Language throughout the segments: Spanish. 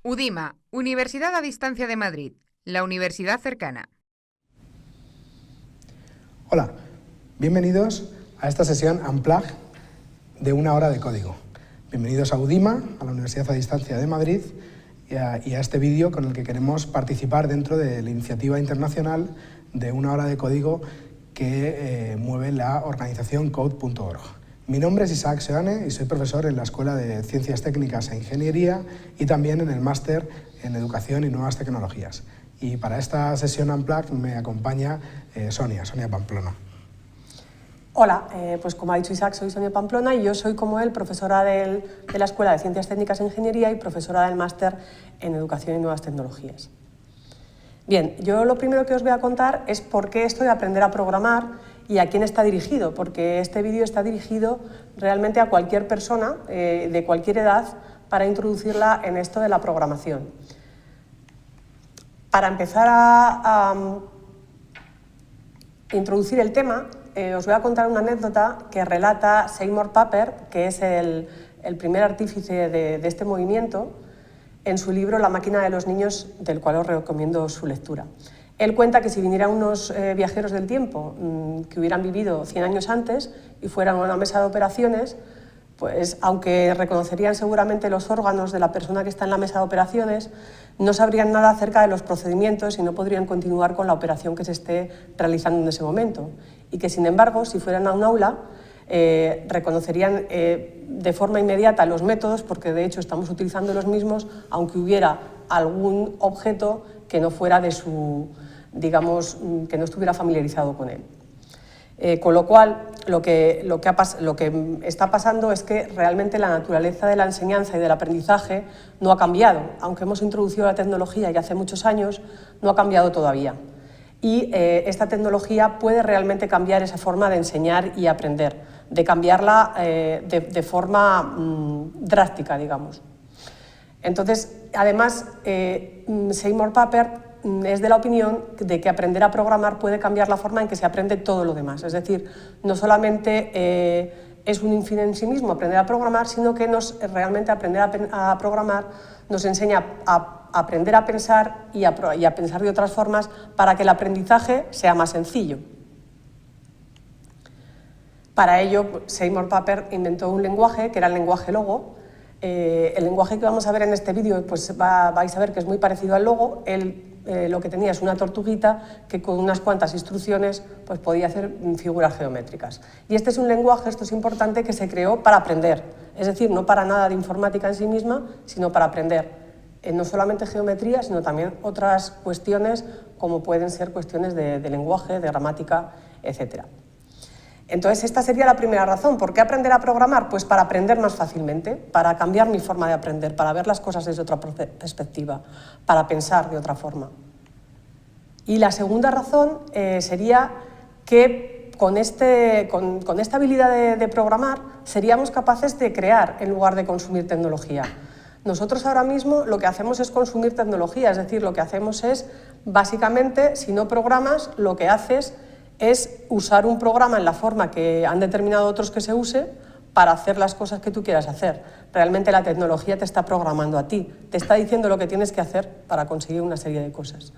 UDIMA, Universidad a Distancia de Madrid, la universidad cercana. Hola, bienvenidos a esta sesión Unplugged de una hora de código. Bienvenidos a UDIMA, a la Universidad a Distancia de Madrid, y a este vídeo con el que queremos participar dentro de la iniciativa internacional de una hora de código que mueve la organización Code.org. Mi nombre es Isaac Seoane y soy profesor en la Escuela de Ciencias Técnicas e Ingeniería y también en el Máster en Educación y Nuevas Tecnologías. Y para esta sesión Unplugged me acompaña Sonia Pamplona. Hola, pues como ha dicho Isaac, soy Sonia Pamplona y yo soy, como él, profesora de la Escuela de Ciencias Técnicas e Ingeniería y profesora del Máster en Educación y Nuevas Tecnologías. Bien, yo lo primero que os voy a contar es por qué esto de aprender a programar y a quién está dirigido, porque este vídeo está dirigido realmente a cualquier persona de cualquier edad para introducirla en esto de la programación. Para empezar a introducir el tema, os voy a contar una anécdota que relata Seymour Papert, que es el primer artífice de este movimiento, en su libro La máquina de los niños, del cual os recomiendo su lectura. Él cuenta que si vinieran unos viajeros del tiempo que hubieran vivido 100 años antes y fueran a una mesa de operaciones, pues aunque reconocerían seguramente los órganos de la persona que está en la mesa de operaciones, no sabrían nada acerca de los procedimientos y no podrían continuar con la operación que se esté realizando en ese momento. Y que, sin embargo, si fueran a un aula, reconocerían de forma inmediata los métodos, porque de hecho estamos utilizando los mismos, aunque hubiera algún objeto que no fuera de su, digamos, que no estuviera familiarizado con él. Con lo cual, lo que está pasando es que realmente la naturaleza de la enseñanza y del aprendizaje no ha cambiado. Aunque hemos introducido la tecnología ya hace muchos años, no ha cambiado todavía. Y esta tecnología puede realmente cambiar esa forma de enseñar y aprender, de cambiarla de forma drástica, digamos. Entonces, además, Seymour Papert es de la opinión de que aprender a programar puede cambiar la forma en que se aprende todo lo demás. Es decir, no solamente es un fin en sí mismo aprender a programar, sino que realmente aprender a programar nos enseña a aprender a pensar y a pensar de otras formas para que el aprendizaje sea más sencillo. Para ello, Seymour Papert inventó un lenguaje, que era el lenguaje Logo. El lenguaje que vamos a ver en este vídeo, pues vais a ver que es muy parecido al Logo. Lo que tenía es una tortuguita que con unas cuantas instrucciones pues podía hacer figuras geométricas. Y este es un lenguaje, esto es importante, que se creó para aprender, es decir, no para nada de informática en sí misma, sino para aprender. No solamente geometría, sino también otras cuestiones como pueden ser cuestiones de lenguaje, de gramática, etc. Entonces, esta sería la primera razón. ¿Por qué aprender a programar? Pues para aprender más fácilmente, para cambiar mi forma de aprender, para ver las cosas desde otra perspectiva, para pensar de otra forma. Y la segunda razón sería que con esta habilidad de programar seríamos capaces de crear en lugar de consumir tecnología. Nosotros ahora mismo lo que hacemos es consumir tecnología, es decir, lo que hacemos es, básicamente, si no programas, lo que haces es usar un programa en la forma que han determinado otros que se use para hacer las cosas que tú quieras hacer. Realmente la tecnología te está programando a ti, te está diciendo lo que tienes que hacer para conseguir una serie de cosas.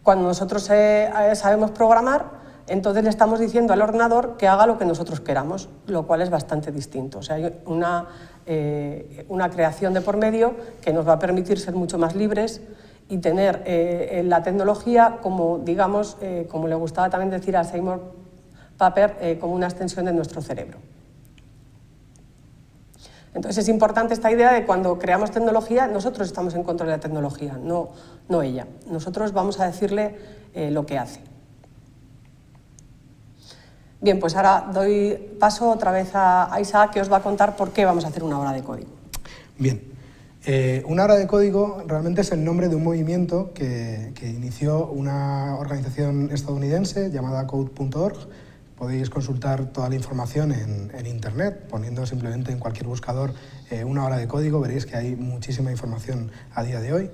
Cuando nosotros sabemos programar, entonces le estamos diciendo al ordenador que haga lo que nosotros queramos, lo cual es bastante distinto. O sea, hay una creación de por medio que nos va a permitir ser mucho más libres y tener la tecnología como, digamos, como le gustaba también decir a Seymour Papert, como una extensión de nuestro cerebro. Entonces es importante esta idea de cuando creamos tecnología, nosotros estamos en contra de la tecnología, no ella. Nosotros vamos a decirle lo que hace. Bien, pues ahora doy paso otra vez a Isaac, que os va a contar por qué vamos a hacer una hora de código. Bien, una hora de código realmente es el nombre de un movimiento que inició una organización estadounidense llamada Code.org. Podéis consultar toda la información en internet, poniendo simplemente en cualquier buscador una hora de código, veréis que hay muchísima información a día de hoy.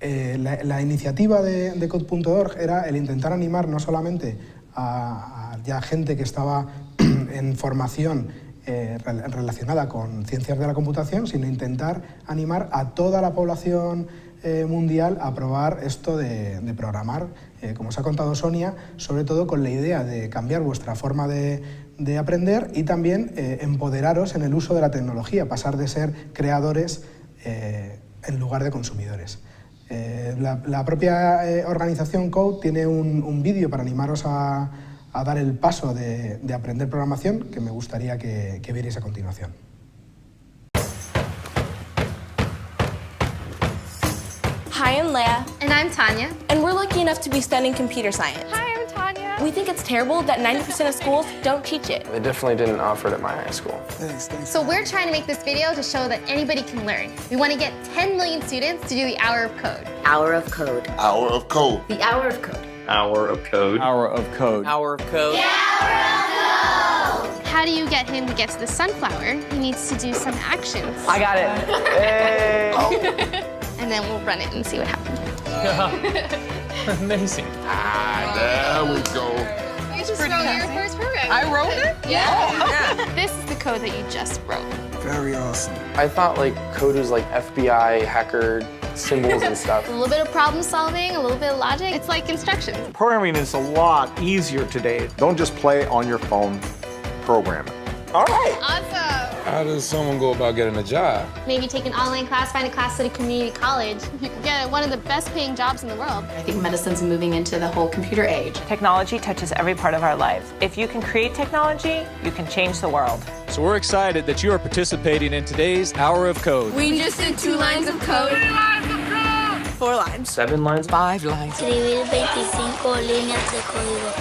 La iniciativa de Code.org era el intentar animar no solamente a ya gente que estaba en formación relacionada con ciencias de la computación, sino intentar animar a toda la población mundial a probar esto de programar, como os ha contado Sonia, sobre todo con la idea de cambiar vuestra forma de aprender y también empoderaros en el uso de la tecnología, pasar de ser creadores en lugar de consumidores. La propia organización Code tiene un vídeo para animaros a dar el paso de aprender programación que me gustaría que vierais a continuación. Hi, I'm Leah. And I'm Tanya. And we're lucky enough to be studying computer science. Hi, I'm Tanya. We think it's terrible that 90% of schools don't teach it. They definitely didn't offer it at my high school. Thanks. So we're trying to make this video to show that anybody can learn. We want to get 10 million students to do the Hour of Code. Hour of Code. Hour of Code. The Hour of Code. Hour of Code. Hour of Code. Hour of Code. How do you get him to get to the sunflower? He needs to do some actions. I got it. Hey. And then we'll run it and see what happens. Amazing. There we go. You just wrote your first program. I wrote it? Yeah. This is the code that you just wrote. Very awesome. I thought like code was like FBI hacker symbols and stuff. A little bit of problem solving, a little bit of logic. It's like instructions. Programming is a lot easier today. Don't just play on your phone, program it. All right. Awesome. How does someone go about getting a job? Maybe take an online class, find a class at a community college. You can get one of the best paying jobs in the world. I think medicine's moving into the whole computer age. Technology touches every part of our lives. If you can create technology, you can change the world. So we're excited that you are participating in today's Hour of Code. We just did 2 lines of code. 4 lines. 7 lines. 5 lines. Escribir 25 líneas de código.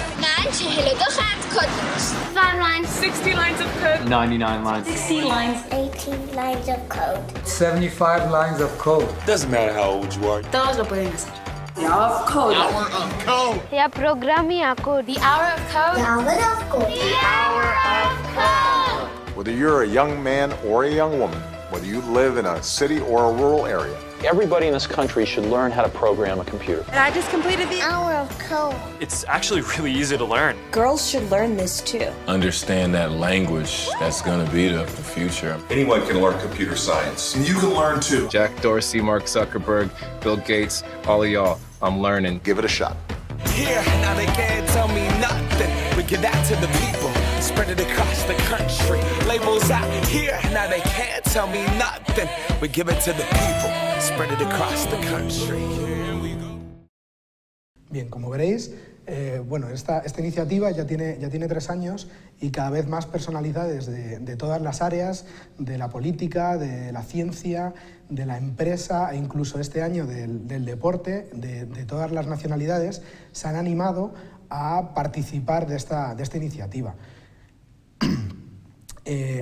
5 lines. 60 lines of code. 99 lines. 60 lines. 18 lines of code. 75 lines of code. Doesn't matter how old you are. Todos lo pueden hacer. The hour of code. Hour of Code. Yeah, programming a code. The Hour of Code. The hour of code. The hour of code. Whether you're a young man or a young woman, whether you live in a city or a rural area, Everybody in this country should learn how to program a computer. And I just completed the Hour of code. It's actually really easy to learn. Girls should learn this too. Understand that language. That's going to be the future. anyone can learn computer science. And you can learn too. Jack Dorsey, Mark Zuckerberg, Bill Gates, all of y'all. I'm learning. Give it a shot. Here, now they can't tell me nothing. We give that to the people, spread it across the country. Labels out here, now they can't tell me nothing. We give it to the people, spread it across the country. Here we go. Bien, como veréis, bueno, esta iniciativa ya tiene 3 años y cada vez más personalizada de todas las áreas, de la política, de la ciencia, de la empresa e incluso este año del deporte, de todas las nacionalidades, se han animado a participar de esta iniciativa.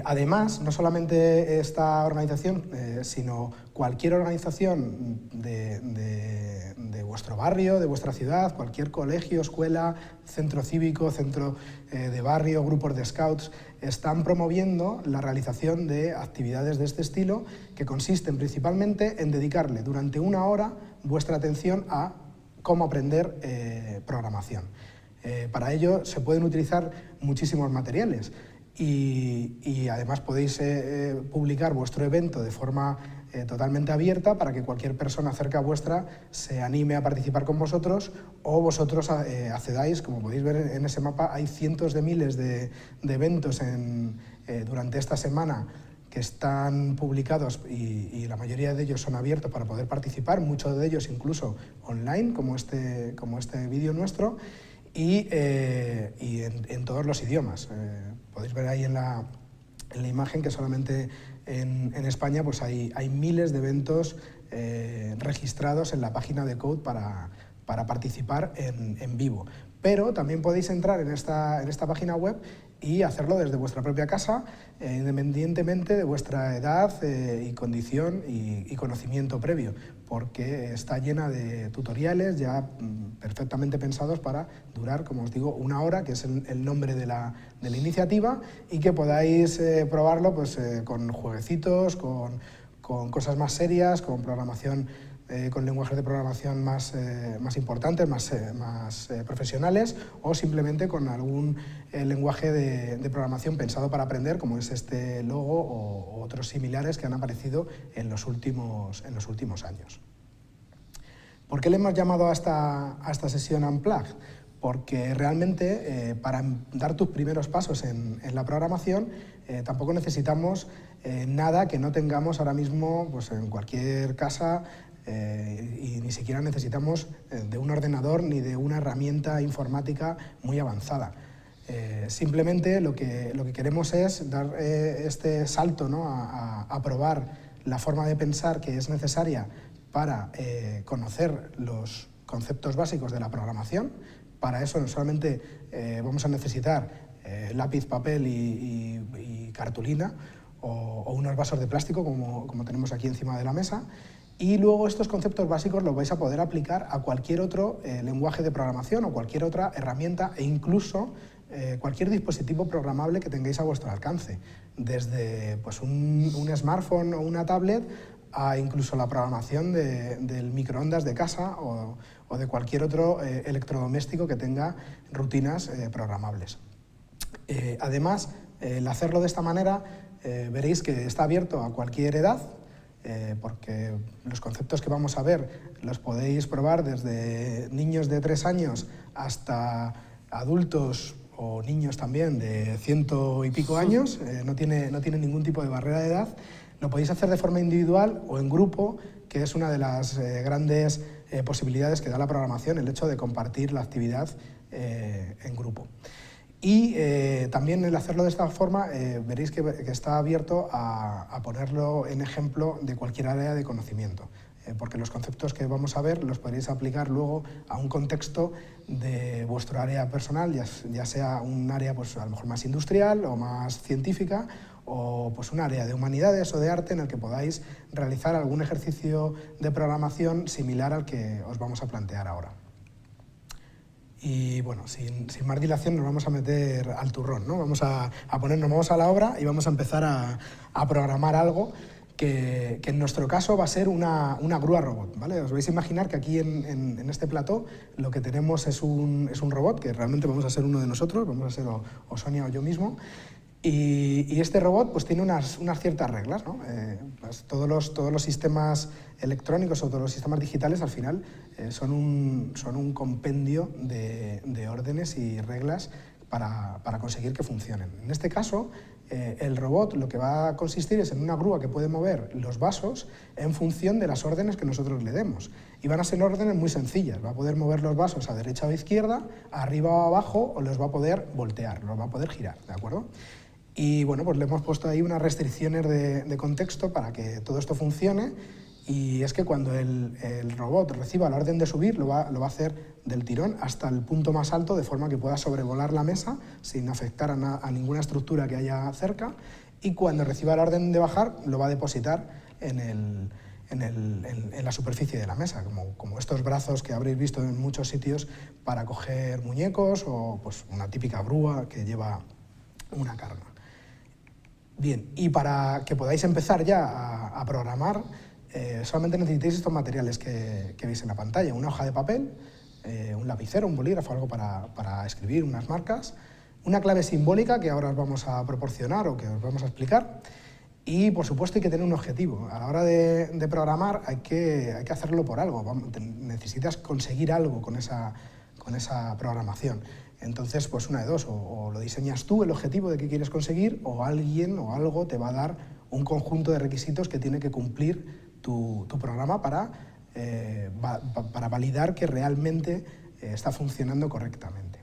Además, no solamente esta organización, sino cualquier organización de vuestro barrio, de vuestra ciudad, cualquier colegio, escuela, centro cívico, centro de barrio, grupos de scouts, están promoviendo la realización de actividades de este estilo que consisten principalmente en dedicarle durante 1 hora vuestra atención a cómo aprender programación. Para ello se pueden utilizar muchísimos materiales. Y además podéis publicar vuestro evento de forma totalmente abierta para que cualquier persona cerca vuestra se anime a participar con vosotros o vosotros accedáis. Como podéis ver en ese mapa, hay cientos de miles de eventos durante esta semana que están publicados y la mayoría de ellos son abiertos para poder participar, muchos de ellos incluso online, como este vídeo nuestro, y en todos los idiomas. Podéis ver ahí en la imagen que solamente en España pues hay miles de eventos registrados en la página de Code para participar en vivo. Pero también podéis entrar en esta página web y hacerlo desde vuestra propia casa, independientemente de vuestra edad y condición y conocimiento previo, porque está llena de tutoriales ya perfectamente pensados para durar, como os digo, 1 hora, que es el nombre de la iniciativa, y que podáis probarlo pues, con jueguecitos, con cosas más serias, con programación con lenguajes de programación más importantes, más profesionales, o simplemente con algún lenguaje de programación pensado para aprender, como es este Logo o otros similares que han aparecido en los últimos años. ¿Por qué le hemos llamado a esta sesión Unplugged? Porque realmente para dar tus primeros pasos en la programación tampoco necesitamos nada que no tengamos ahora mismo pues, en cualquier casa, y ni siquiera necesitamos de un ordenador ni de una herramienta informática muy avanzada. Simplemente lo que queremos es dar este salto, ¿no?, a probar la forma de pensar que es necesaria para conocer los conceptos básicos de la programación. Para eso no solamente vamos a necesitar lápiz, papel y cartulina o unos vasos de plástico como tenemos aquí encima de la mesa, y luego estos conceptos básicos los vais a poder aplicar a cualquier otro lenguaje de programación o cualquier otra herramienta e incluso cualquier dispositivo programable que tengáis a vuestro alcance, desde pues, un smartphone o una tablet a incluso la programación del microondas de casa o de cualquier otro electrodoméstico que tenga rutinas programables. Además, el hacerlo de esta manera veréis que está abierto a cualquier edad, porque los conceptos que vamos a ver los podéis probar desde niños de 3 años hasta adultos o niños también de 100 y pico años, no tiene ningún tipo de barrera de edad. Lo podéis hacer de forma individual o en grupo, que es una de las grandes posibilidades que da la programación, el hecho de compartir la actividad en grupo. Y también el hacerlo de esta forma veréis que está abierto a ponerlo en ejemplo de cualquier área de conocimiento, porque los conceptos que vamos a ver los podréis aplicar luego a un contexto de vuestro área personal, ya sea un área pues, a lo mejor más industrial o más científica, o pues, un área de humanidades o de arte en el que podáis realizar algún ejercicio de programación similar al que os vamos a plantear ahora. Y bueno, sin más dilación nos vamos a meter al turrón, ¿no? Vamos a ponernos manos a la obra y vamos a empezar a programar algo que en nuestro caso va a ser una grúa robot, ¿vale? Os vais a imaginar que aquí en este plató lo que tenemos es un robot, que realmente vamos a ser uno de nosotros, vamos a ser o Sonia o yo mismo, y este robot pues tiene unas ciertas reglas, ¿no? Pues todos los sistemas electrónicos o todos los sistemas digitales al final son un compendio de órdenes y reglas para conseguir que funcionen. En este caso, el robot lo que va a consistir es en una grúa que puede mover los vasos en función de las órdenes que nosotros le demos. Y van a ser órdenes muy sencillas. Va a poder mover los vasos a derecha o a izquierda, arriba o abajo, o los va a poder voltear, los va a poder girar, ¿de acuerdo? Y bueno, pues le hemos puesto ahí unas restricciones de contexto para que todo esto funcione, y es que cuando el robot reciba la orden de subir lo va a hacer del tirón hasta el punto más alto, de forma que pueda sobrevolar la mesa sin afectar a ninguna estructura que haya cerca, y cuando reciba la orden de bajar lo va a depositar en la superficie de la mesa, como estos brazos que habréis visto en muchos sitios para coger muñecos o pues, una típica grúa que lleva una carga. Bien, y para que podáis empezar ya a programar, solamente necesitáis estos materiales que veis en la pantalla: una hoja de papel, un lapicero, un bolígrafo, algo para escribir unas marcas, una clave simbólica que ahora os vamos a proporcionar o que os vamos a explicar, y por supuesto hay que tener un objetivo. A la hora de programar hay que hacerlo por algo, necesitas conseguir algo con esa programación. Entonces, pues una de dos, o lo diseñas tú el objetivo de qué quieres conseguir, o alguien o algo te va a dar un conjunto de requisitos que tiene que cumplir tu programa para validar que realmente está funcionando correctamente.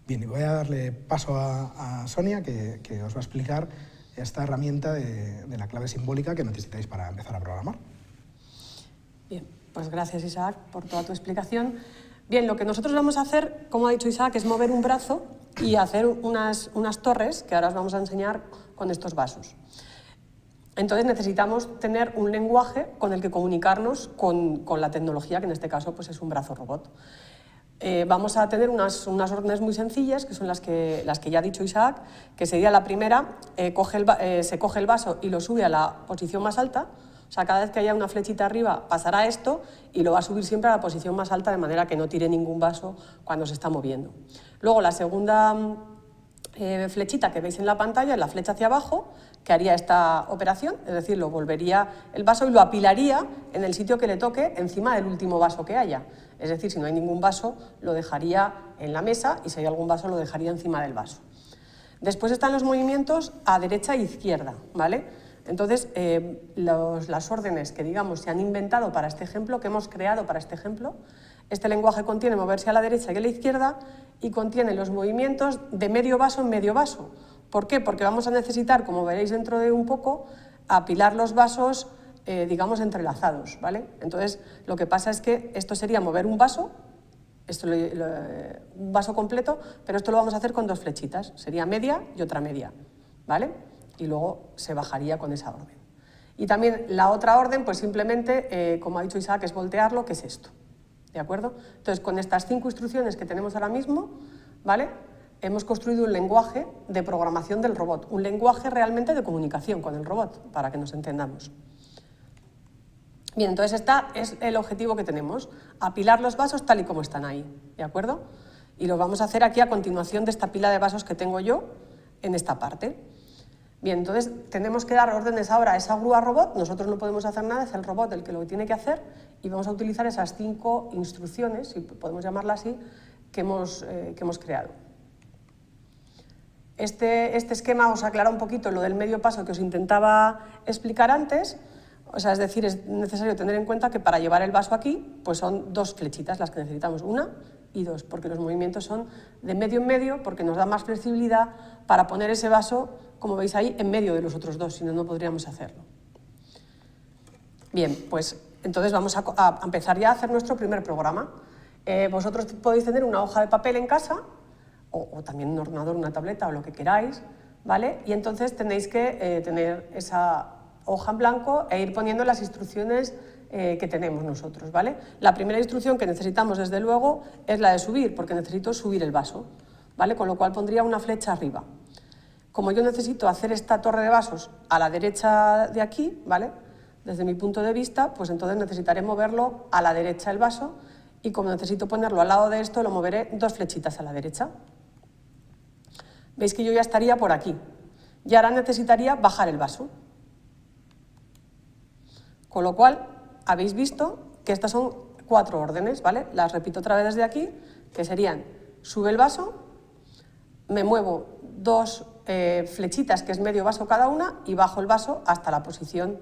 Bien, y voy a darle paso a Sonia, que os va a explicar esta herramienta de la clave simbólica que necesitáis para empezar a programar. Bien, pues gracias, Isaac, por toda tu explicación. Bien, lo que nosotros vamos a hacer, como ha dicho Isaac, es mover un brazo y hacer unas torres que ahora os vamos a enseñar con estos vasos. Entonces necesitamos tener un lenguaje con el que comunicarnos con la tecnología, que en este caso pues, es un brazo robot. Vamos a tener unas órdenes muy sencillas, que son las que ya ha dicho Isaac, que sería la primera: se coge el vaso y lo sube a la posición más alta, o O sea, cada vez que haya una flechita arriba pasará esto y lo va a subir siempre a la posición más alta de manera que no tire ningún vaso cuando se está moviendo. Luego la segunda flechita que veis en la pantalla es la flecha hacia abajo, que haría esta operación, es decir, lo volvería el vaso y lo apilaría en el sitio que le toque encima del último vaso que haya. Es decir, si no hay ningún vaso, lo dejaría en la mesa y si hay algún vaso, lo dejaría encima del vaso. Después están los movimientos a derecha e izquierda, ¿vale? Entonces, las órdenes que, digamos, se han inventado para este ejemplo, que hemos creado para este ejemplo, este lenguaje contiene moverse a la derecha y a la izquierda y contiene los movimientos de medio vaso en medio vaso. ¿Por qué? Porque vamos a necesitar, como veréis dentro de un poco, apilar los vasos, digamos, entrelazados, ¿vale? Entonces, lo que pasa es que esto sería mover un vaso, un vaso completo, pero esto lo vamos a hacer con dos flechitas, sería media y otra media, ¿vale? Y luego se bajaría con esa orden. Y también la otra orden, pues simplemente, como ha dicho Isaac, es voltearlo, que es esto, ¿de acuerdo? Entonces, con estas 5 instrucciones que tenemos ahora mismo, ¿vale?, hemos construido un lenguaje de programación del robot, un lenguaje realmente de comunicación con el robot, para que nos entendamos. Bien, entonces este es el objetivo que tenemos, apilar los vasos tal y como están ahí, ¿de acuerdo? Y lo vamos a hacer aquí a continuación de esta pila de vasos que tengo yo en esta parte. Bien, entonces tenemos que dar órdenes ahora a esa grúa robot, nosotros no podemos hacer nada, es el robot el que lo tiene que hacer y vamos a utilizar esas 5 instrucciones, si podemos llamarla así, que hemos creado. Este esquema os aclara un poquito lo del medio paso que os intentaba explicar antes, o sea, es decir, es necesario tener en cuenta que para llevar el vaso aquí, pues son 2 flechitas las que necesitamos, 1 y 2, porque los movimientos son de medio en medio, porque nos da más flexibilidad para poner ese vaso, como veis ahí, en medio de los otros 2, si no, no podríamos hacerlo. Bien, pues entonces vamos a empezar ya a hacer nuestro primer programa. Vosotros podéis tener una hoja de papel en casa, o también un ordenador, una tableta o lo que queráis, ¿vale? Y entonces tenéis que tener esa hoja en blanco e ir poniendo las instrucciones que tenemos nosotros, ¿vale? La primera instrucción que necesitamos, desde luego, es la de subir, porque necesito subir el vaso, ¿vale? Con lo cual pondría una flecha arriba. Como yo necesito hacer esta torre de vasos a la derecha de aquí, ¿vale?, desde mi punto de vista, pues entonces necesitaré moverlo a la derecha el vaso y como necesito ponerlo al lado de esto, lo moveré 2 flechitas a la derecha. Veis que yo ya estaría por aquí y ahora necesitaría bajar el vaso. Con lo cual, habéis visto que estas son 4 órdenes, ¿vale? Las repito otra vez desde aquí, que serían: sube el vaso, me muevo 2 flechitas, que es medio vaso cada una, y bajo el vaso hasta la posición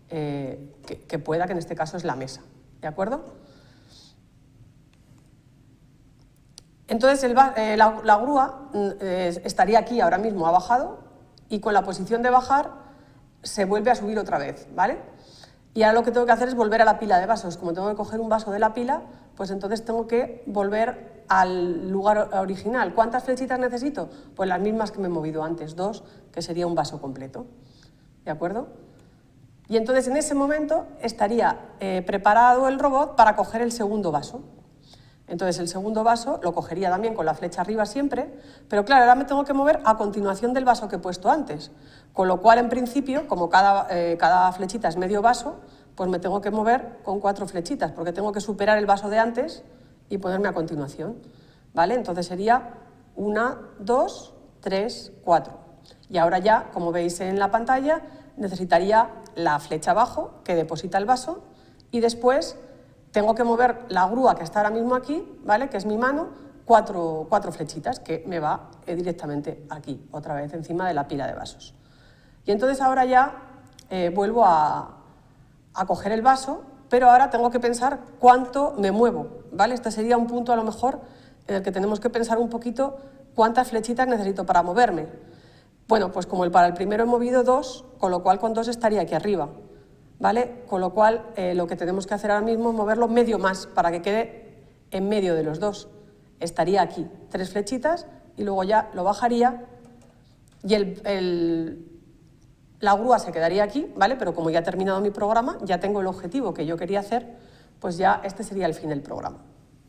que pueda, que en este caso es la mesa, ¿de acuerdo? Entonces la grúa estaría aquí ahora mismo, ha bajado, y con la posición de bajar se vuelve a subir otra vez, ¿vale? Y ahora lo que tengo que hacer es volver a la pila de vasos. Como tengo que coger un vaso de la pila, pues entonces tengo que volver al lugar original. ¿Cuántas flechitas necesito? Pues las mismas que me he movido antes, 2, que sería un vaso completo, ¿de acuerdo? Y entonces en ese momento estaría preparado el robot para coger el segundo vaso. Entonces el segundo vaso lo cogería también con la flecha arriba siempre, pero claro, ahora me tengo que mover a continuación del vaso que he puesto antes, con lo cual en principio, como cada flechita es medio vaso, pues me tengo que mover con 4 flechitas, porque tengo que superar el vaso de antes y ponerme a continuación, ¿vale? Entonces sería 1, 2, 3, 4. Y ahora ya, como veis en la pantalla, necesitaría la flecha abajo que deposita el vaso y después tengo que mover la grúa que está ahora mismo aquí, ¿vale?, que es mi mano, 4 flechitas que me va directamente aquí, otra vez encima de la pila de vasos. Y entonces ahora ya vuelvo a coger el vaso, pero ahora tengo que pensar cuánto me muevo, ¿vale? Este sería un punto a lo mejor en el que tenemos que pensar un poquito cuántas flechitas necesito para moverme. Bueno, pues como para el primero he movido 2, con lo cual con 2 estaría aquí arriba, ¿vale? Con lo cual lo que tenemos que hacer ahora mismo es moverlo medio más para que quede en medio de los 2. Estaría aquí, 3 flechitas y luego ya lo bajaría y la grúa se quedaría aquí, ¿vale? Pero como ya he terminado mi programa, ya tengo el objetivo que yo quería hacer, pues ya este sería el fin del programa,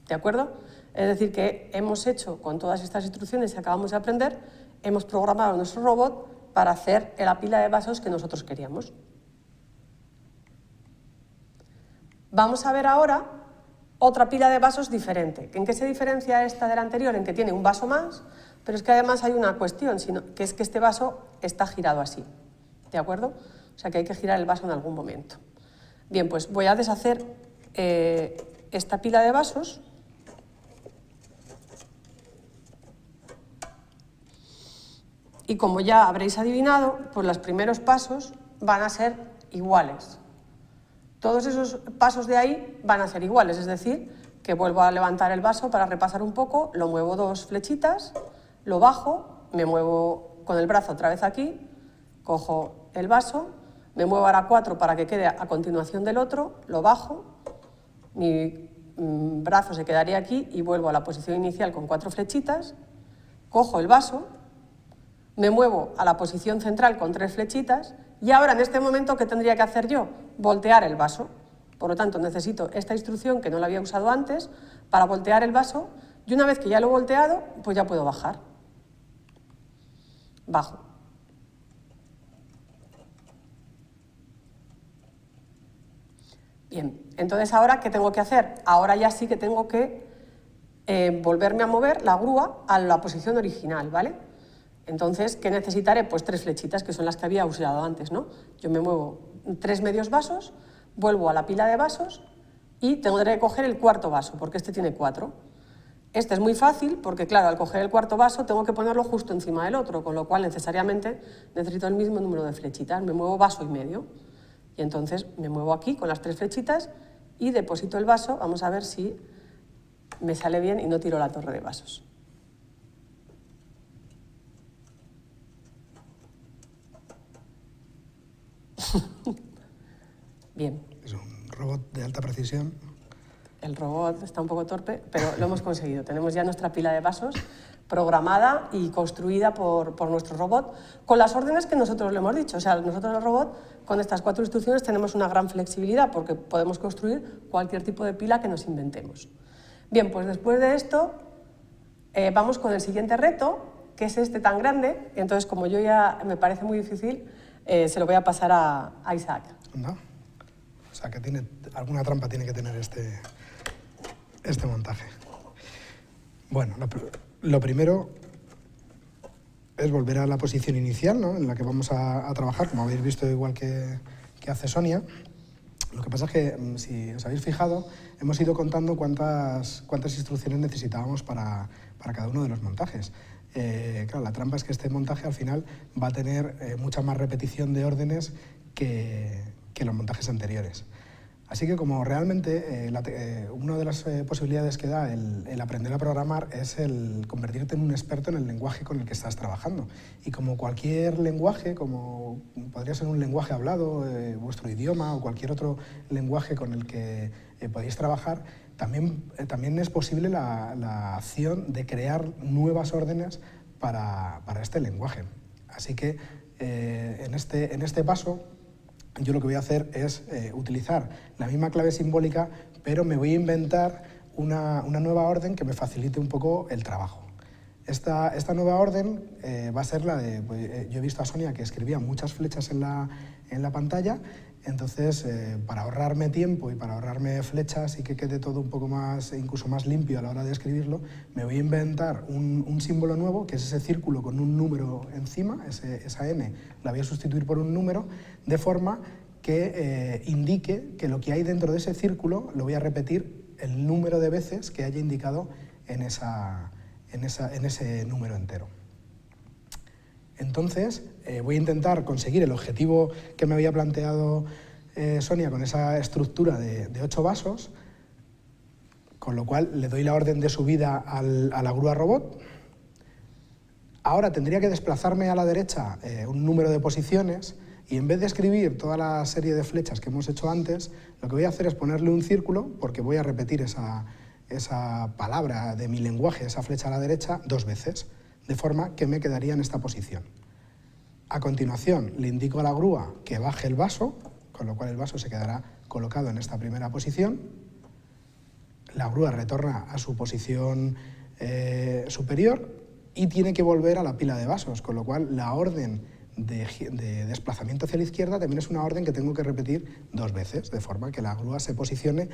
¿de acuerdo? Es decir, que hemos hecho con todas estas instrucciones que acabamos de aprender, hemos programado nuestro robot para hacer la pila de vasos que nosotros queríamos. Vamos a ver ahora otra pila de vasos diferente. ¿En qué se diferencia esta de la anterior? En que tiene un vaso más, pero es que además hay una cuestión, que es que este vaso está girado así, ¿de acuerdo? O sea que hay que girar el vaso en algún momento. Bien, pues voy a deshacer esta pila de vasos. Y como ya habréis adivinado, pues los primeros pasos van a ser iguales. Todos esos pasos de ahí van a ser iguales, es decir, que vuelvo a levantar el vaso para repasar un poco, lo muevo 2 flechitas, lo bajo, me muevo con el brazo otra vez aquí, cojo el vaso, me muevo ahora 4 para que quede a continuación del otro, lo bajo, mi brazo se quedaría aquí y vuelvo a la posición inicial con 4 flechitas, cojo el vaso, me muevo a la posición central con 3 flechitas y ahora en este momento, ¿qué tendría que hacer yo? Voltear el vaso. Por lo tanto, necesito esta instrucción que no la había usado antes para voltear el vaso y una vez que ya lo he volteado, pues ya puedo bajar. Bajo. Bien, entonces ahora, ¿qué tengo que hacer? Ahora ya sí que tengo que volverme a mover la grúa a la posición original, ¿vale? Entonces, ¿qué necesitaré? Pues 3 flechitas, que son las que había usado antes, ¿no? Yo me muevo 3 medios vasos, vuelvo a la pila de vasos y tendré que coger el cuarto vaso, porque este tiene 4. Este es muy fácil, porque claro, al coger el cuarto vaso tengo que ponerlo justo encima del otro, con lo cual necesariamente necesito el mismo número de flechitas. Me muevo vaso y medio. Y entonces me muevo aquí con las 3 flechitas y deposito el vaso. Vamos a ver si me sale bien y no tiro la torre de vasos. Bien. Es un robot de alta precisión. El robot está un poco torpe, pero lo hemos conseguido. Tenemos ya nuestra pila de vasos programada y construida por nuestro robot con las órdenes que nosotros le hemos dicho. O sea, nosotros el robot, con estas 4 instrucciones, tenemos una gran flexibilidad porque podemos construir cualquier tipo de pila que nos inventemos. Bien, pues después de esto vamos con el siguiente reto, que es este tan grande. Y entonces, como yo ya me parece muy difícil, se lo voy a pasar a Isaac. ¿No? O sea, que alguna trampa tiene que tener este montaje. Bueno, lo primero es volver a la posición inicial, ¿no? En la que vamos a trabajar, como habéis visto igual que hace Sonia. Lo que pasa es que, si os habéis fijado, hemos ido contando cuántas instrucciones necesitábamos para cada uno de los montajes. Claro, la trampa es que este montaje al final va a tener mucha más repetición de órdenes que los montajes anteriores. Así que como realmente una de las posibilidades que da el aprender a programar es el convertirte en un experto en el lenguaje con el que estás trabajando. Y como cualquier lenguaje, como podría ser un lenguaje hablado, vuestro idioma o cualquier otro lenguaje con el que podéis trabajar, también es posible la acción de crear nuevas órdenes para este lenguaje. Así que en este paso yo lo que voy a hacer es utilizar la misma clave simbólica, pero me voy a inventar una nueva orden que me facilite un poco el trabajo. Esta nueva orden va a ser la de... Pues, yo he visto a Sonia que escribía muchas flechas en la pantalla, entonces para ahorrarme tiempo y para ahorrarme flechas y que quede todo un poco más, incluso más limpio a la hora de escribirlo, me voy a inventar un símbolo nuevo, que es ese círculo con un número encima, esa N la voy a sustituir por un número, de forma que indique que lo que hay dentro de ese círculo lo voy a repetir el número de veces que haya indicado en ese número entero. Entonces, voy a intentar conseguir el objetivo que me había planteado Sonia con esa estructura de 8 vasos, con lo cual le doy la orden de subida a la grúa robot. Ahora tendría que desplazarme a la derecha un número de posiciones y en vez de escribir toda la serie de flechas que hemos hecho antes, lo que voy a hacer es ponerle un círculo, porque voy a repetir esa palabra de mi lenguaje, esa flecha a la derecha, 2 veces, de forma que me quedaría en esta posición. A continuación, le indico a la grúa que baje el vaso, con lo cual el vaso se quedará colocado en esta primera posición. La grúa retorna a su posición superior y tiene que volver a la pila de vasos, con lo cual la orden de desplazamiento hacia la izquierda también es una orden que tengo que repetir 2 veces, de forma que la grúa se posicione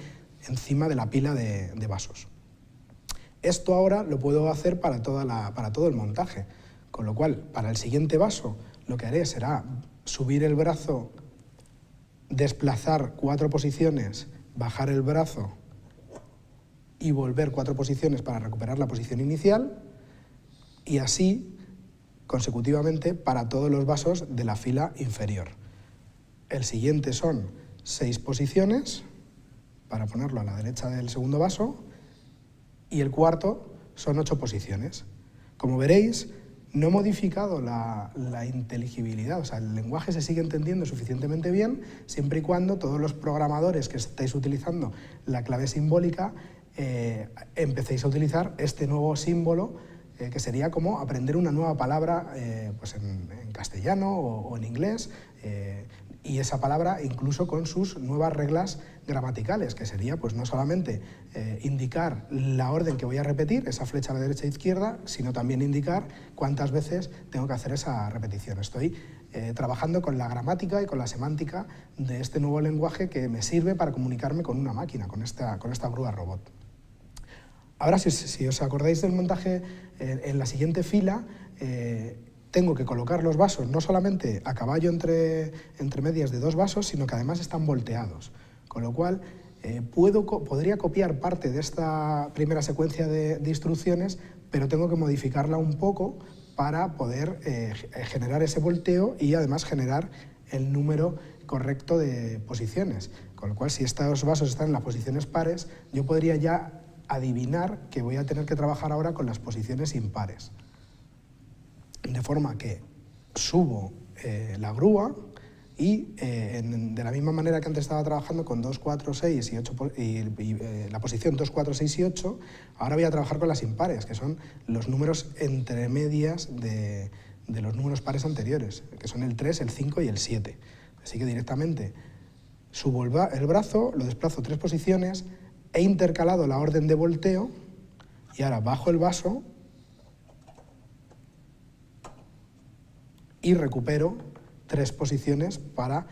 encima de la pila de vasos. Esto ahora lo puedo hacer para todo el montaje, con lo cual para el siguiente vaso lo que haré será subir el brazo, desplazar 4 posiciones, bajar el brazo y volver 4 posiciones para recuperar la posición inicial, y así consecutivamente para todos los vasos de la fila inferior. El siguiente son 6 posiciones para ponerlo a la derecha del segundo vaso, y el cuarto son 8 posiciones. Como veréis, no he modificado la inteligibilidad, o sea, el lenguaje se sigue entendiendo suficientemente bien, siempre y cuando todos los programadores que estáis utilizando la clave simbólica empecéis a utilizar este nuevo símbolo, que sería como aprender una nueva palabra pues en castellano o en inglés, y esa palabra incluso con sus nuevas reglas gramaticales, que sería pues no solamente indicar la orden que voy a repetir, esa flecha a la derecha e izquierda, sino también indicar cuántas veces tengo que hacer esa repetición. Estoy trabajando con la gramática y con la semántica de este nuevo lenguaje que me sirve para comunicarme con una máquina, con esta grúa robot. Ahora, si os acordáis del montaje, en la siguiente fila tengo que colocar los vasos no solamente a caballo entre medias de 2 vasos, sino que además están volteados. Con lo cual, podría copiar parte de esta primera secuencia de instrucciones, pero tengo que modificarla un poco para poder generar ese volteo y además generar el número correcto de posiciones. Con lo cual, si estos vasos están en las posiciones pares, yo podría ya adivinar que voy a tener que trabajar ahora con las posiciones impares. De forma que subo la grúa y de la misma manera que antes estaba trabajando con 2, 4, 6 y 8, la posición 2, 4, 6 y 8, ahora voy a trabajar con las impares, que son los números entre medias de los números pares anteriores, que son el 3, el 5 y el 7. Así que directamente subo el brazo, lo desplazo 3 posiciones, he intercalado la orden de volteo y ahora bajo el vaso y recupero 3 posiciones para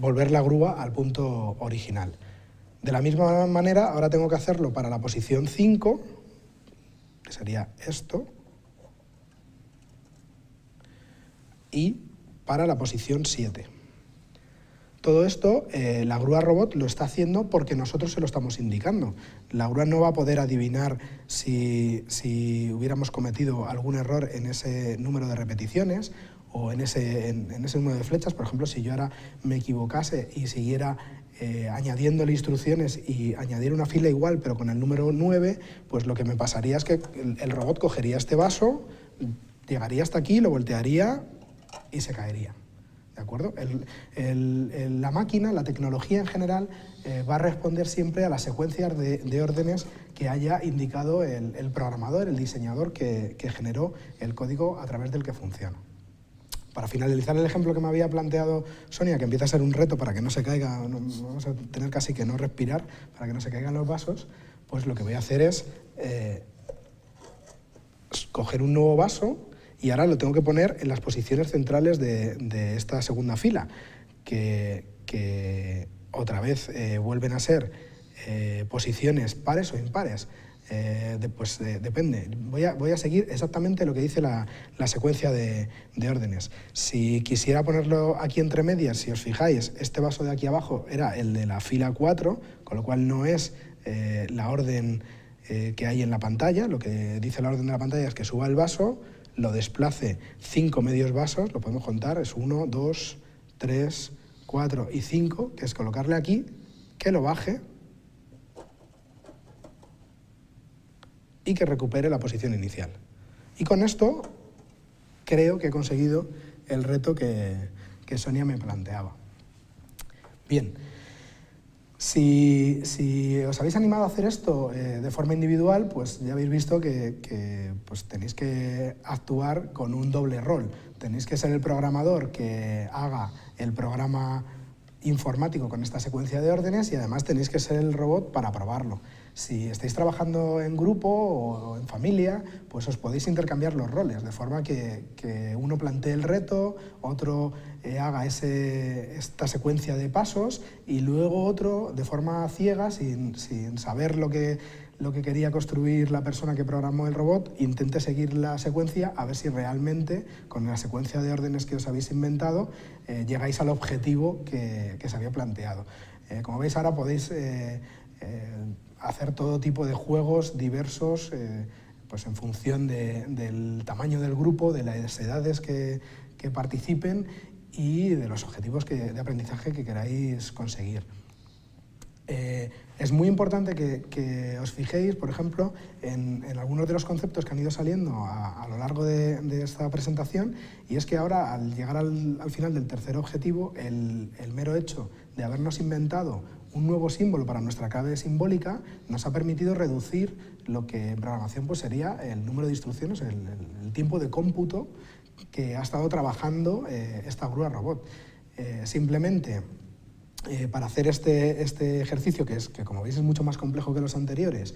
volver la grúa al punto original. De la misma manera, ahora tengo que hacerlo para la posición 5, que sería esto, y para la posición 7. Todo esto la grúa robot lo está haciendo porque nosotros se lo estamos indicando. La grúa no va a poder adivinar si hubiéramos cometido algún error en ese número de repeticiones o en ese número de flechas. Por ejemplo, si yo ahora me equivocase y siguiera añadiéndole instrucciones y añadiera una fila igual pero con el número 9, pues lo que me pasaría es que el robot cogería este vaso, llegaría hasta aquí, lo voltearía y se caería. ¿De acuerdo? La máquina, la tecnología en general, va a responder siempre a las secuencias de órdenes que haya indicado el programador, el diseñador que generó el código a través del que funciona. Para finalizar el ejemplo que me había planteado Sonia, que empieza a ser un reto para que no se caiga, vamos a tener casi que no respirar para que no se caigan los vasos, pues lo que voy a hacer es coger un nuevo vaso y ahora lo tengo que poner en las posiciones centrales de esta segunda fila, que otra vez vuelven a ser posiciones pares o impares. Depende. Voy a seguir exactamente lo que dice la secuencia de órdenes. Si quisiera ponerlo aquí entre medias, si os fijáis, este vaso de aquí abajo era el de la fila 4, con lo cual no es la orden que hay en la pantalla. Lo que dice la orden de la pantalla es que suba el vaso, lo desplace 5 medios vasos, lo podemos contar, es 1, 2, 3, 4 y 5, que es colocarle aquí, que lo baje y que recupere la posición inicial. Y con esto creo que he conseguido el reto que Sonia me planteaba. Bien, si os habéis animado a hacer esto de forma individual, pues ya habéis visto que pues tenéis que actuar con un doble rol. Tenéis que ser el programador que haga el programa informático con esta secuencia de órdenes y además tenéis que ser el robot para probarlo. Si estáis trabajando en grupo o en familia, pues os podéis intercambiar los roles, de forma que uno plantee el reto, otro haga esta secuencia de pasos y luego otro, de forma ciega, sin saber lo que quería construir la persona que programó el robot, intente seguir la secuencia a ver si realmente, con la secuencia de órdenes que os habéis inventado, llegáis al objetivo que se había planteado. Como veis, ahora podéis hacer todo tipo de juegos diversos, pues en función del tamaño del grupo, de las edades que participen y de los objetivos de aprendizaje que queráis conseguir. Es muy importante que os fijéis, por ejemplo, en algunos de los conceptos que han ido saliendo a lo largo de esta presentación, y es que ahora, al llegar al final del tercer objetivo, el mero hecho de habernos inventado un nuevo símbolo para nuestra clave simbólica nos ha permitido reducir lo que en programación pues sería el número de instrucciones, el tiempo de cómputo que ha estado trabajando esta grúa robot. Simplemente para hacer este ejercicio, que como veis es mucho más complejo que los anteriores,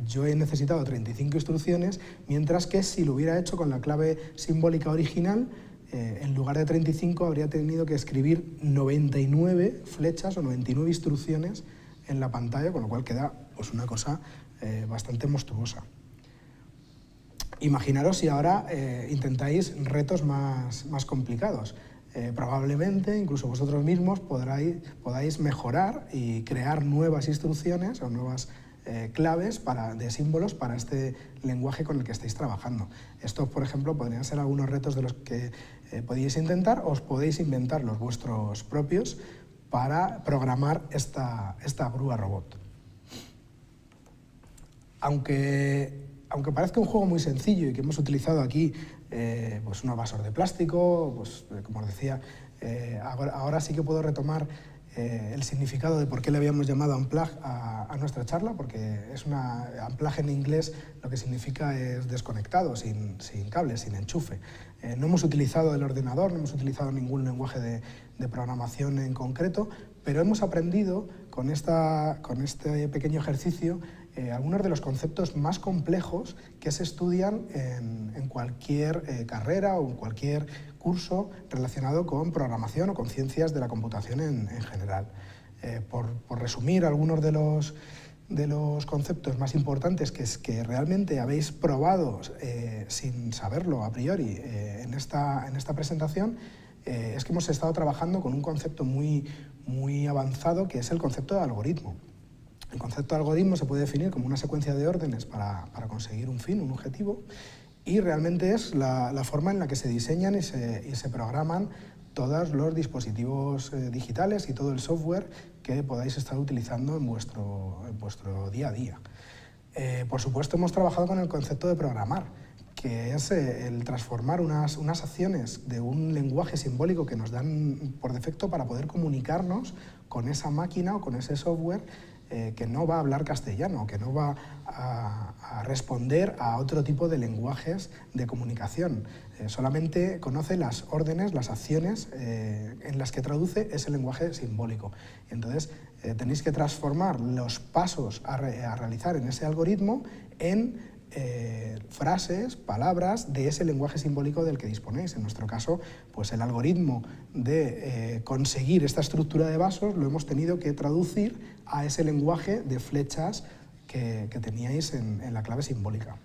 yo he necesitado 35 instrucciones, mientras que si lo hubiera hecho con la clave simbólica original, en lugar de 35 habría tenido que escribir 99 flechas o 99 instrucciones en la pantalla, con lo cual queda pues, una cosa bastante monstruosa. Imaginaros si ahora intentáis retos más complicados. Probablemente incluso vosotros mismos podáis mejorar y crear nuevas instrucciones o nuevas claves de símbolos para este lenguaje con el que estáis trabajando. Estos, por ejemplo, podrían ser algunos retos de los que podéis intentar, o os podéis inventar los vuestros propios para programar esta grúa robot. Aunque parezca un juego muy sencillo y que hemos utilizado aquí pues unos vasos de plástico, pues, como os decía, ahora sí que puedo retomar el significado de por qué le habíamos llamado unplug a nuestra charla, porque unplug en inglés lo que significa es desconectado, sin cables, sin enchufe. No hemos utilizado el ordenador, no hemos utilizado ningún lenguaje de programación en concreto, pero hemos aprendido con este pequeño ejercicio algunos de los conceptos más complejos que se estudian en cualquier carrera o en cualquier curso relacionado con programación o con ciencias de la computación en general. Por resumir algunos de los conceptos más importantes que realmente habéis probado sin saberlo a priori en esta presentación, es que hemos estado trabajando con un concepto muy avanzado, que es el concepto de algoritmo. El concepto de algoritmo se puede definir como una secuencia de órdenes para conseguir un fin, un objetivo, y realmente es la forma en la que se diseñan y se programan todos los dispositivos digitales y todo el software que podáis estar utilizando en vuestro día a día. Por supuesto, hemos trabajado con el concepto de programar, que es el transformar unas acciones de un lenguaje simbólico que nos dan por defecto para poder comunicarnos con esa máquina o con ese software que no va a hablar castellano, que no va a responder a otro tipo de lenguajes de comunicación. Solamente conoce las órdenes, las acciones en las que traduce ese lenguaje simbólico. Entonces, tenéis que transformar los pasos a realizar en ese algoritmo en frases, palabras de ese lenguaje simbólico del que disponéis. En nuestro caso, pues el algoritmo de conseguir esta estructura de vasos lo hemos tenido que traducir a ese lenguaje de flechas que teníais en la clave simbólica.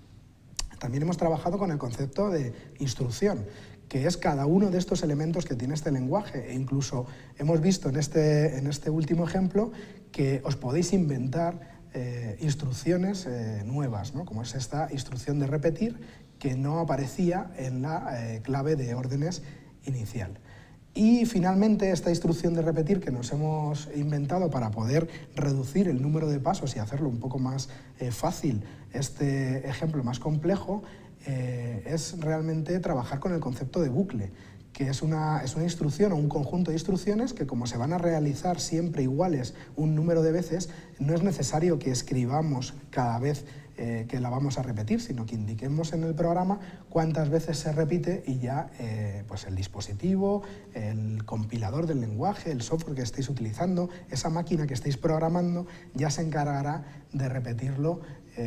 También hemos trabajado con el concepto de instrucción, que es cada uno de estos elementos que tiene este lenguaje, e incluso hemos visto en este último ejemplo que os podéis inventar instrucciones nuevas, ¿no? Como es esta instrucción de repetir, que no aparecía en la clave de órdenes inicial. Y finalmente esta instrucción de repetir que nos hemos inventado para poder reducir el número de pasos y hacerlo un poco más fácil, este ejemplo más complejo, es realmente trabajar con el concepto de bucle, que es una instrucción o un conjunto de instrucciones que, como se van a realizar siempre iguales un número de veces, no es necesario que escribamos cada vez que la vamos a repetir, sino que indiquemos en el programa cuántas veces se repite y ya pues el dispositivo, el compilador del lenguaje, el software que estéis utilizando, esa máquina que estéis programando, ya se encargará de repetirlo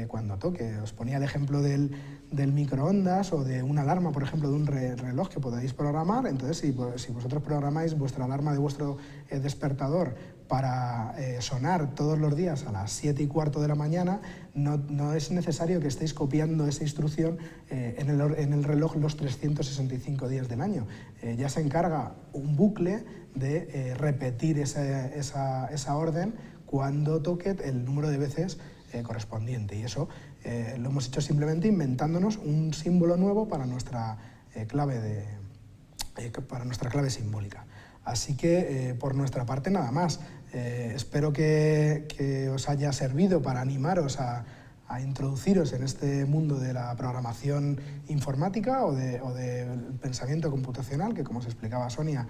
cuando toque. Os ponía el ejemplo del microondas o de una alarma, por ejemplo, de un reloj que podáis programar. Entonces, si vosotros programáis vuestra alarma de vuestro despertador para sonar todos los días a las 7:15 de la mañana, no es necesario que estéis copiando esa instrucción en el reloj los 365 días del año. Ya se encarga un bucle de repetir esa orden cuando toque el número de veces correspondiente, y eso lo hemos hecho simplemente inventándonos un símbolo nuevo para nuestra clave simbólica. Así que por nuestra parte nada más. Espero que os haya servido para animaros a introduciros en este mundo de la programación informática o del pensamiento computacional, que, como os explicaba Sonia,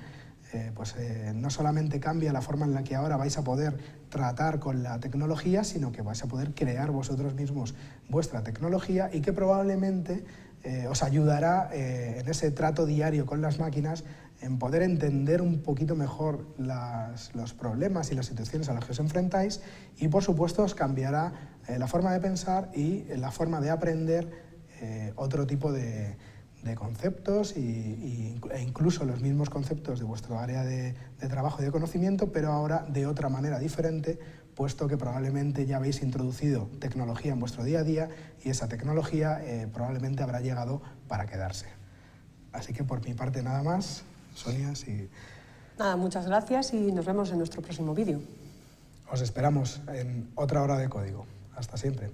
no solamente cambia la forma en la que ahora vais a poder tratar con la tecnología, sino que vais a poder crear vosotros mismos vuestra tecnología, y que probablemente os ayudará en ese trato diario con las máquinas, en poder entender un poquito mejor los problemas y las situaciones a las que os enfrentáis, y por supuesto os cambiará la forma de pensar y la forma de aprender otro tipo de conceptos e incluso los mismos conceptos de vuestro área de trabajo y de conocimiento, pero ahora de otra manera diferente, puesto que probablemente ya habéis introducido tecnología en vuestro día a día, y esa tecnología probablemente habrá llegado para quedarse. Así que por mi parte nada más. Sonia, sí. Nada, muchas gracias y nos vemos en nuestro próximo vídeo. Os esperamos en otra hora de código. Hasta siempre.